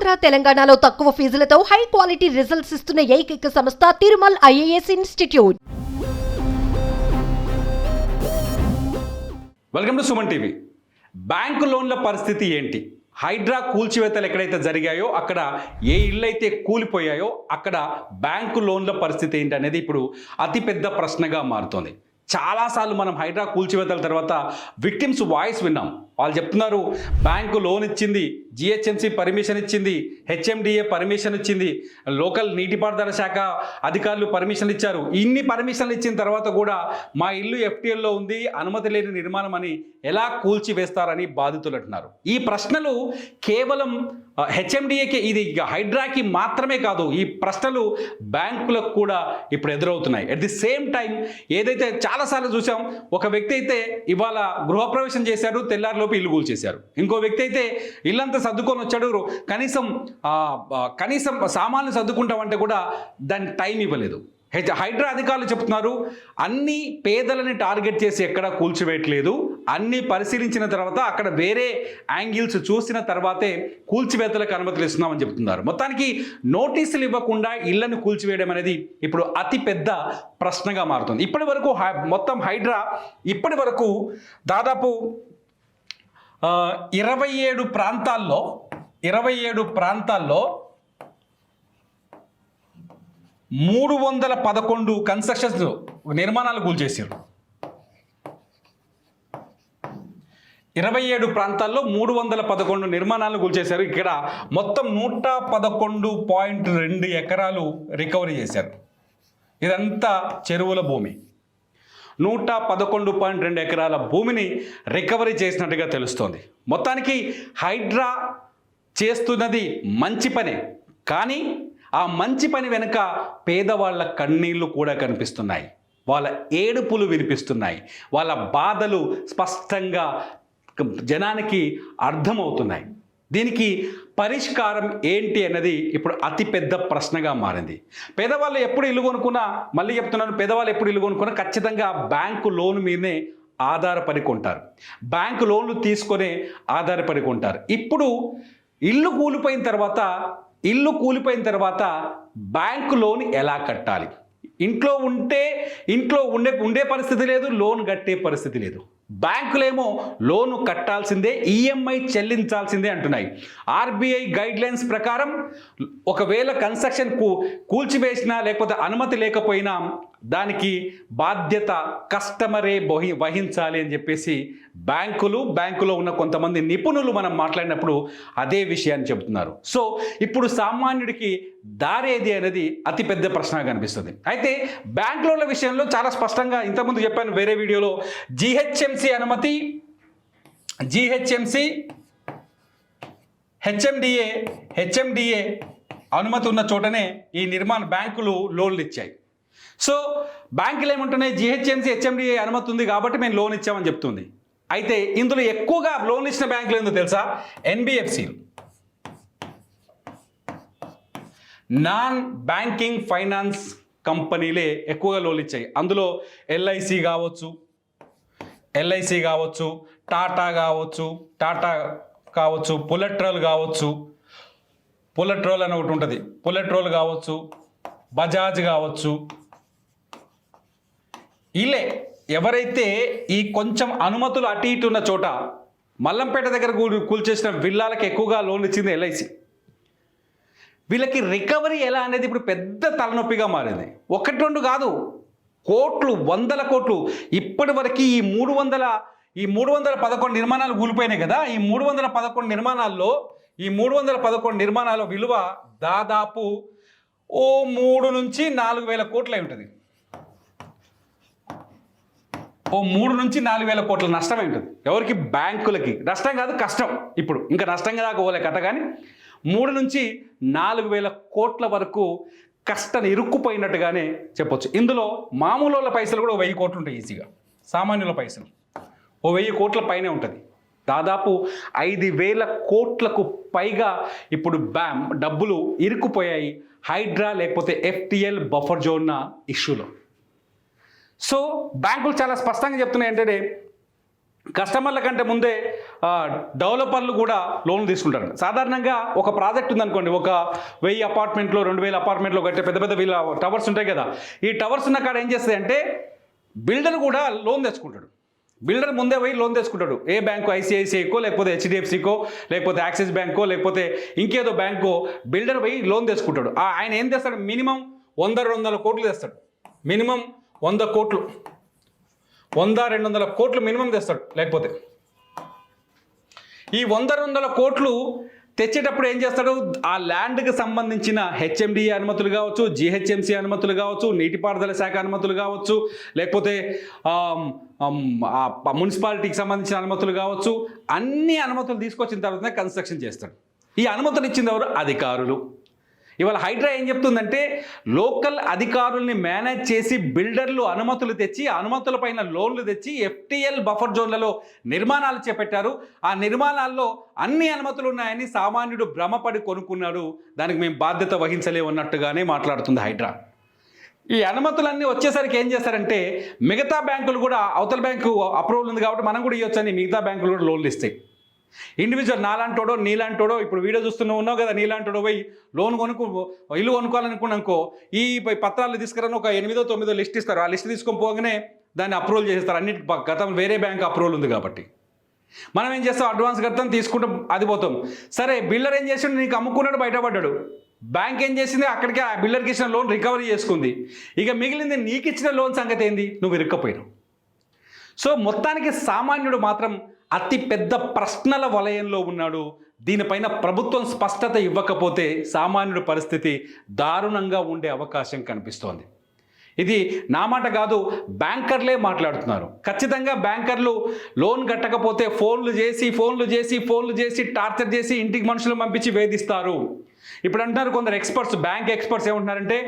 ఆంధ్ర తెలంగాణలో తక్కువ ఫీజులతో high quality results ఇస్తున్న ఏకైక సంస్థ Tirumal IAS institute. Welcome to Suman TV. Bank లోన్ల పరిస్థితి ఏంటి? హైడ్రా కూల్చివేతలు ఎక్కడైతే జరిగాయో అక్కడ ఏ ఇళ్ళు అయితే కూలిపోయాయో అక్కడ బ్యాంకు లోన్ల పరిస్థితి ఏంటి అనేది ఇప్పుడు అతిపెద్ద ప్రశ్నగా మారుతోంది. చాలాసార్లు మనం హైడ్రా కూల్చివేతల తర్వాత విక్టిమ్స్ వాయిస్ విన్నాం. వాళ్ళు చెప్తున్నారు బ్యాంకు లోన్ ఇచ్చింది, జిహెచ్ఎంసీ పర్మిషన్ ఇచ్చింది, హెచ్ఎండిఏ పర్మిషన్ ఇచ్చింది, లోకల్ నీటిపారుదల శాఖ అధికారులు పర్మిషన్ ఇచ్చారు. ఇన్ని పర్మిషన్లు ఇచ్చిన తర్వాత కూడా మా ఇల్లు ఎఫ్టీఎల్లో ఉంది, అనుమతి లేని నిర్మాణం అని ఎలా కూల్చివేస్తారని బాధితులు అంటున్నారు. ఈ ప్రశ్నలు కేవలం హెచ్ఎండిఏకి, ఇది హైడ్రాకి మాత్రమే కాదు, ఈ ప్రశ్నలు బ్యాంకులకు కూడా ఇప్పుడు ఎదురవుతున్నాయి. అట్ ది సేమ్ టైం ఏదైతే చాలాసార్లు చూసాం, ఒక వ్యక్తి అయితే ఇవాళ గృహప్రవేశం చేశారు, తెల్లారిలోపు ఇల్లు కూల్చేశారు. ఇంకో వ్యక్తి అయితే ఇల్లంతా సర్దుకొని వచ్చాడు, కనీసం సామాన్లు సర్దుకుంటామంటే కూడా దానికి టైం ఇవ్వలేదు. హైడ్రా అధికారులు చెప్తున్నారు అన్ని పేదలని టార్గెట్ చేసి ఎక్కడా కూల్చివేయట్లేదు, అన్ని పరిశీలించిన తర్వాత అక్కడ వేరే యాంగిల్స్ చూసిన తర్వాతే కూల్చివేతలకు అనుమతులు ఇస్తున్నామని చెప్తున్నారు. మొత్తానికి నోటీసులు ఇవ్వకుండా ఇళ్లను కూల్చివేయడం అనేది ఇప్పుడు అతిపెద్ద ప్రశ్నగా మారుతుంది. ఇప్పటి వరకు మొత్తం హైడ్రా ఇప్పటి వరకు దాదాపు 27 ప్రాంతాల్లో 311 కన్స్ట్రక్షన్స్ నిర్మాణాలు కూల్చేసారు. 27 ప్రాంతాల్లో 311 నిర్మాణాలను కూల్చేశారు. ఇక్కడ మొత్తం 111.2 ఎకరాలు రికవరీ చేశారు. ఇదంతా చెరువుల భూమి. 111.2 ఎకరాల భూమిని రికవరీ చేసినట్టుగా తెలుస్తోంది. మొత్తానికి హైడ్రా చేస్తున్నది మంచి పనే, కానీ ఆ మంచి పని వెనుక పేదవాళ్ళ కన్నీళ్లు కూడా కనిపిస్తున్నాయి, వాళ్ళ ఏడుపులు వినిపిస్తున్నాయి, వాళ్ళ బాధలు స్పష్టంగా జనానికి అర్థమవుతున్నాయి. దీనికి పరిష్కారం ఏంటి అన్నది ఇప్పుడు అతిపెద్ద ప్రశ్నగా మారింది. పేదవాళ్ళు ఎప్పుడు ఇల్లు కొనుక్కున్నా, మళ్ళీ చెప్తున్నాను, పేదవాళ్ళు ఎప్పుడు ఇల్లు కొనుక్కున్నా ఖచ్చితంగా బ్యాంకు లోన్ మీదనే ఆధారపడి కొంటారు, బ్యాంకు లోన్లు తీసుకొని ఆధారపడి కొంటారు. ఇప్పుడు ఇల్లు కూలిపోయిన తర్వాత బ్యాంకు లోన్ ఎలా కట్టాలి? ఇంట్లో ఉండే పరిస్థితి లేదు, లోన్ కట్టే పరిస్థితి లేదు. బ్యాంకులేమో లోను కట్టాల్సిందే, ఈఎంఐ చెల్లించాల్సిందే అంటున్నాయి. ఆర్బీఐ గైడ్ లైన్స్ ప్రకారం ఒకవేళ కన్స్ట్రక్షన్ కూల్చివేసినా లేకపోతే అనుమతి లేకపోయినా దానికి బాధ్యత కస్టమరే వహించాలి అని చెప్పేసి బ్యాంకులో ఉన్న కొంతమంది నిపుణులు మనం మాట్లాడినప్పుడు అదే విషయాన్ని చెబుతున్నారు. సో ఇప్పుడు సామాన్యుడికి దారేది అనేది అతిపెద్ద ప్రశ్నగా కనిపిస్తుంది. అయితే బ్యాంక్ లోన్ల విషయంలో చాలా స్పష్టంగా ఇంతకుముందు చెప్పాను వేరే వీడియోలో, జిహెచ్ఎంసీ అనుమతి, హెచ్ఎండిఏ అనుమతి ఉన్న చోటనే ఈ బ్యాంకులు లోన్లు ఇచ్చాయి. సో బ్యాంకులు ఏమంటున్నాయి, జిహెచ్ఎంసీ హెచ్ఎండిఏ అనుమతి ఉంది కాబట్టి మేము లోన్ ఇచ్చామని చెప్తుంది. అయితే ఇందులో ఎక్కువగా లోన్లు ఇచ్చిన బ్యాంకులు ఏందో తెలుసా? ఎన్బిఎఫ్సిలు, నాన్ బ్యాంకింగ్ ఫైనాన్స్ కంపెనీలే ఎక్కువగా లోన్లు ఇచ్చాయి. అందులో ఎల్ఐసి కావచ్చు, టాటా కావచ్చు, పులట్రోల్ అని ఒకటి ఉంటుంది, పులట్రోల్ కావచ్చు, బజాజ్ కావచ్చు. వీళ్ళే ఎవరైతే ఈ కొంచెం అనుమతులు అటు ఇటు ఉన్న చోట, మల్లంపేట దగ్గర కూల్చేసిన విల్లాలకు ఎక్కువగా లోన్లు ఇచ్చింది ఎల్ఐసి. వీళ్ళకి రికవరీ ఎలా అనేది ఇప్పుడు పెద్ద తలనొప్పిగా మారింది. 1-2 కాదు, కోట్లు, 100 కోట్లు. ఇప్పటి వరకు ఈ 311 నిర్మాణాలు కూలిపోయినాయి కదా. ఈ 311 నిర్మాణాల విలువ దాదాపు 3 నుంచి 4 వేల కోట్లు అయి ఉంటుంది. 3 నుంచి 4 వేల కోట్ల నష్టమై ఉంటుంది. ఎవరికి? బ్యాంకులకి. నష్టం కాదు, కష్టం. ఇప్పుడు ఇంకా నష్టంగా దాకా పోలే కథ, కానీ 3 నుంచి 4 వేల కోట్ల వరకు కష్టం ఇరుక్కుపోయినట్టుగానే చెప్పొచ్చు. ఇందులో మామూలు వాళ్ళ పైసలు కూడా 1000 కోట్లు ఉంటాయి ఈజీగా. సామాన్యుల పైసలు 1000 కోట్ల పైనే ఉంటుంది. దాదాపు 5,000 కోట్లకు పైగా ఇప్పుడు డబ్బులు ఇరుక్కుపోయాయి హైడ్రా లేకపోతే ఎఫ్టీఎల్ బఫర్ జోన్ ఇష్యూలో. సో బ్యాంకులు చాలా స్పష్టంగా చెప్తున్నాయి ఏంటంటే కస్టమర్ల కంటే ముందే డెవలపర్లు కూడా లోన్లు తీసుకుంటారు. సాధారణంగా ఒక ప్రాజెక్ట్ ఉందనుకోండి, ఒక 1000 అపార్ట్మెంట్లో 2000 అపార్ట్మెంట్లో కట్టే పెద్ద పెద్ద వీళ్ళ టవర్స్ ఉంటాయి కదా, ఈ టవర్స్ ఉన్న కాడ ఏం చేస్తుంది అంటే బిల్డర్ కూడా లోన్ తెచ్చుకుంటాడు. బిల్డర్ ముందే పోయి లోన్ తెచ్చుకుంటాడు. ఏ బ్యాంకు, ఐసిఐసిఐకో లేకపోతే హెచ్డిఎఫ్సికో లేకపోతే యాక్సిస్ బ్యాంకో లేకపోతే ఇంకేదో బ్యాంకో బిల్డర్ పోయి లోన్ తెచ్చుకుంటాడు. ఆయన ఏం చేస్తాడు, మినిమం 100-200 కోట్లు తెస్తాడు. మినిమం 100 కోట్లు, 100-200 కోట్లు మినిమం తెస్తాడు. లేకపోతే ఈ 100-200 కోట్లు తెచ్చేటప్పుడు ఏం చేస్తాడు, ఆ ల్యాండ్కి సంబంధించిన హెచ్ఎండిఏ అనుమతులు కావచ్చు, జిహెచ్ఎంసి అనుమతులు కావచ్చు, నీటిపారుదల శాఖ అనుమతులు కావచ్చు, లేకపోతే మున్సిపాలిటీకి సంబంధించిన అనుమతులు కావచ్చు, అన్ని అనుమతులు తీసుకొచ్చిన తర్వాతనే కన్స్ట్రక్షన్ చేస్తాడు. ఈ అనుమతులు ఇచ్చింది ఎవరు, అధికారులు. ఇవాళ హైడ్రా ఏం చెప్తుందంటే లోకల్ అధికారుల్ని మేనేజ్ చేసి బిల్డర్లు అనుమతులు తెచ్చి అనుమతుల పైన లోన్లు తెచ్చి ఎఫ్టీఎల్ బఫర్ జోన్లలో నిర్మాణాలు చేపట్టారు. ఆ నిర్మాణాల్లో అన్ని అనుమతులు ఉన్నాయని సామాన్యుడు భ్రమపడి కొనుక్కున్నాడు, దానికి మేము బాధ్యత వహించలేమన్నట్టుగానే మాట్లాడుతుంది హైడ్రా. ఈ అనుమతులన్నీ వచ్చేసరికి ఏం చేస్తారంటే మిగతా బ్యాంకులు కూడా, అవతల బ్యాంకు అప్రూవల్ ఉంది కాబట్టి మనం కూడా ఇవ్వచ్చని మిగతా బ్యాంకులు కూడా లోన్లు ఇస్తాయి. ఇండివిజువల్ నాలాంటోడో నీలాంటోడో, ఇప్పుడు వీడియో ఉన్నావు కదా, నీలాంటోడో పోయి లోన్ ఇల్లు కొనుక్కోవాలనుకున్నాకో ఈ పత్రాలు తీసుకురాని ఒక 8-9 లిస్ట్ ఇస్తారు. ఆ లిస్ట్ తీసుకొని పోగానే దాన్ని అప్రూవల్ చేసేస్తారు. అన్నిటి గతం వేరే బ్యాంక్ అప్రూవల్ ఉంది కాబట్టి మనం ఏం చేస్తాం, అడ్వాన్స్ కడతాం, తీసుకుంటాం, అది పోతాం. సరే, బిల్డర్ ఏం చేసాడు, నీకు అమ్ముకున్నాడు, బయటపడ్డాడు. బ్యాంక్ ఏం చేసింది, అక్కడికి ఆ బిల్డర్కి ఇచ్చిన లోన్ రికవరీ చేసుకుంది. ఇక మిగిలింది నీకు ఇచ్చిన లోన్ సంగతి ఏంది, నువ్వు ఇరుక్కపోయినావు. సో మొత్తానికి సామాన్యుడు మాత్రం అతి పెద్ద ప్రశ్నల వలయంలో ఉన్నాడు. దీనిపైన ప్రభుత్వం స్పష్టత ఇవ్వకపోతే సామాన్యుడి పరిస్థితి దారుణంగా ఉండే అవకాశం కనిపిస్తోంది. ఇది నా మాట కాదు, బ్యాంకర్లే మాట్లాడుతున్నారు. ఖచ్చితంగా బ్యాంకర్లు లోన్ కట్టకపోతే ఫోన్లు చేసి టార్చర్ చేసి ఇంటికి మనుషులు పంపించి వేధిస్తారు. ఇప్పుడు అంటున్నారు కొందరు ఎక్స్పర్ట్స్, బ్యాంక్ ఎక్స్పర్ట్స్ ఏమంటున్నారంటే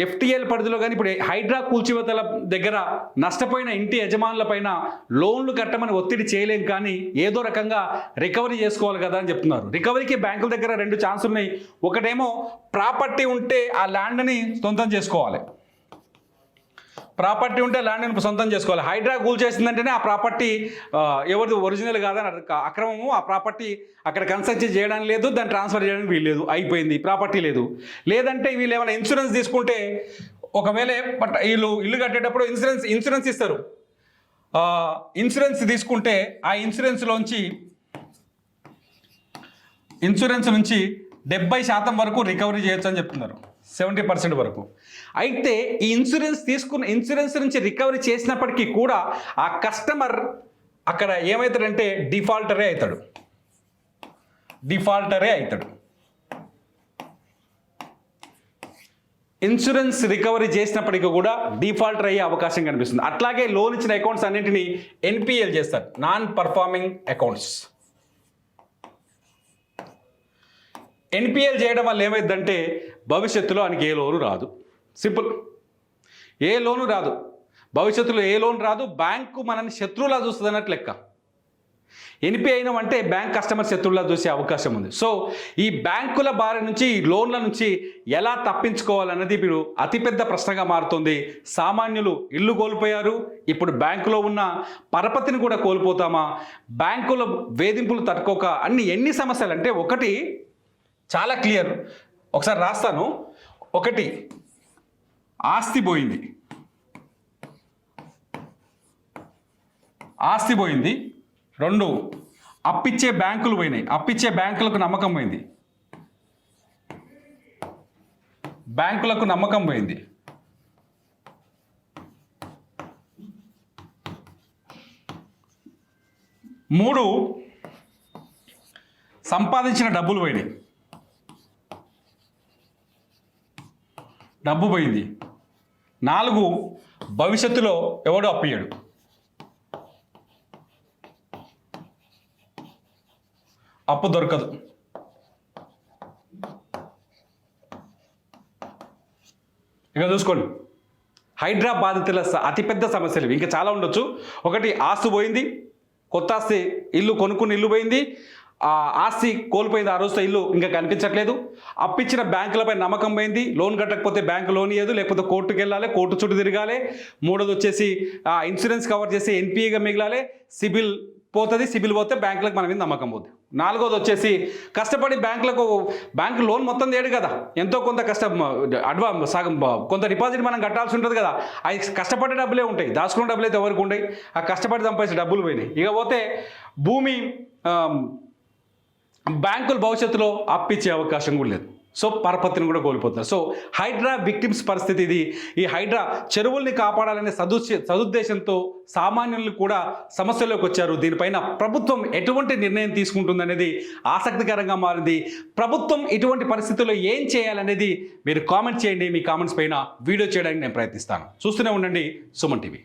ఎఫ్టీఎల్ పరిధిలో కానీ ఇప్పుడు హైడ్రా కూల్చివేతల దగ్గర నష్టపోయిన ఇంటి యజమానుల పైన లోన్లు కట్టమని ఒత్తిడి చేయలేం, కానీ ఏదో రకంగా రికవరీ చేసుకోవాలి కదా అని చెప్తున్నారు. రికవరీకి బ్యాంకుల దగ్గర 2 ఛాన్స్ ఉన్నాయి. ఒకటేమో ప్రాపర్టీ ఉంటే ఆ ల్యాండ్ని సొంతం చేసుకోవాలి. ప్రాపర్టీ ఉంటే ల్యాండ్ని సొంతం చేసుకోవాలి. హైడ్రా కూల్ చేసిందంటేనే ఆ ప్రాపర్టీ ఎవరిది ఒరిజినల్ కాదని అక్రమము. ఆ ప్రాపర్టీ అక్కడ కన్స్ట్రక్షన్ చేయడానికి లేదు, దాన్ని ట్రాన్స్ఫర్ చేయడానికి వీలు లేదు, అయిపోయింది, ప్రాపర్టీ లేదు. లేదంటే వీళ్ళు ఏమైనా ఇన్సూరెన్స్ తీసుకుంటే, ఒకవేళ వీళ్ళు ఇల్లు కట్టేటప్పుడు ఇన్సూరెన్స్ ఇస్తారు. ఇన్సూరెన్స్ తీసుకుంటే ఆ ఇన్సూరెన్స్ నుంచి 70% వరకు రికవరీ చేయొచ్చు అని చెప్తున్నారు, 70% వరకు. అయితే ఈ ఇన్సూరెన్స్ నుంచి రికవరీ చేసినప్పటికీ కూడా ఆ కస్టమర్ అక్కడ ఏమవుతాడంటే డిఫాల్టరే అవుతాడు. ఇన్సూరెన్స్ రికవరీ చేసినప్పటికీ కూడా డిఫాల్టర్ అయ్యే అవకాశం కనిపిస్తుంది. అట్లాగే లోన్ ఇచ్చిన అకౌంట్స్ అన్నింటినీ ఎన్పిఎల్ చేస్తారు, నాన్ పర్ఫార్మింగ్ అకౌంట్స్. ఎన్పిఎల్ చేయడం వల్ల ఏమైందంటే భవిష్యత్తులో ఆయనకి ఏ లోను రాదు. సింపుల్, ఏ లోను రాదు, భవిష్యత్తులో ఏ లోన్ రాదు. బ్యాంకు మనల్ని శత్రువులా చూస్తుంది అన్నట్లు లెక్క. ఎన్పిఐ అయినామంటే బ్యాంక్ కస్టమర్ శత్రువులా చూసే అవకాశం ఉంది. సో ఈ బ్యాంకుల బారి నుంచి, ఈ లోన్ల నుంచి ఎలా తప్పించుకోవాలన్నది ఇప్పుడు అతిపెద్ద ప్రశ్నగా మారుతుంది. సామాన్యులు ఇల్లు కోల్పోయారు, ఇప్పుడు బ్యాంకులో ఉన్న పరపతిని కూడా కోల్పోతామా? బ్యాంకుల వేధింపులు తట్టుకోక ఎన్ని సమస్యలు అంటే, ఒకటి చాలా క్లియర్, ఒకసారి రాస్తాను. 1, ఆస్తి పోయింది. 2, అప్పిచ్చే బ్యాంకులు పోయినాయి, అప్పిచ్చే బ్యాంకులకు నమ్మకం పోయింది. 3, సంపాదించిన డబ్బులు పోయినాయి, డబ్బు పోయింది. 4, భవిష్యత్తులో ఎవడో అప్పియ్యాడు. అప్పు దొరకదు. ఇక చూసుకోండి, హైడ్రా బాధితుల అతిపెద్ద సమస్యలు ఇంకా చాలా ఉండొచ్చు. 1, ఆస్తి పోయింది, కొత్త ఆస్తి, ఇల్లు కొనుక్కుని ఇల్లు పోయింది, ఆ ఆస్తి కోల్పోయింది, ఆ రోజుతో ఇల్లు ఇంకా కనిపించట్లేదు. అప్పిచ్చిన బ్యాంకులపై నమ్మకం పోయింది, లోన్ కట్టకపోతే బ్యాంకు లోన్ ఇవ్వదు, లేకపోతే కోర్టుకు వెళ్ళాలి, కోర్టు చుట్టూ తిరగాలి. 3వది వచ్చేసి ఇన్సూరెన్స్ కవర్ చేసి ఎన్పిఏగా మిగలాలి, సిబిల్ పోతుంది, సిబిల్ పోతే బ్యాంకులకు మన మీద నమ్మకం పోతుంది. నాలుగోది వచ్చేసి కష్టపడి బ్యాంకు లోన్ మొత్తం తేడు కదా, ఎంతో కొంత సగం కొంత డిపాజిట్ మనం కట్టాల్సి ఉంటుంది కదా, అవి కష్టపడే డబ్బులే ఉంటాయి, దాచుకున్న డబ్బులు అయితే ఎవరికి ఉంటాయి, ఆ కష్టపడి సంపాదించిన డబ్బులు పోయినాయి. ఇక పోతే భూమి బ్యాంకులు భవిష్యత్తులో అప్పిచ్చే అవకాశం కూడా లేదు. సో పరపతిని కూడా కోల్పోతున్నారు. సో హైడ్రా విక్టిమ్స్ పరిస్థితి ఇది. ఈ హైడ్రా చెరువుల్ని కాపాడాలనే సదుద్దేశంతో సామాన్యులు కూడా సమస్యలోకి వచ్చారు. దీనిపైన ప్రభుత్వం ఎటువంటి నిర్ణయం తీసుకుంటుందనేది ఆసక్తికరంగా మారింది. ప్రభుత్వం ఇటువంటి పరిస్థితుల్లో ఏం చేయాలనేది మీరు కామెంట్ చేయండి. మీ కామెంట్స్ పైన వీడియో చేయడానికి నేను ప్రయత్నిస్తాను. చూస్తూనే ఉండండి సుమన్ టీవీ.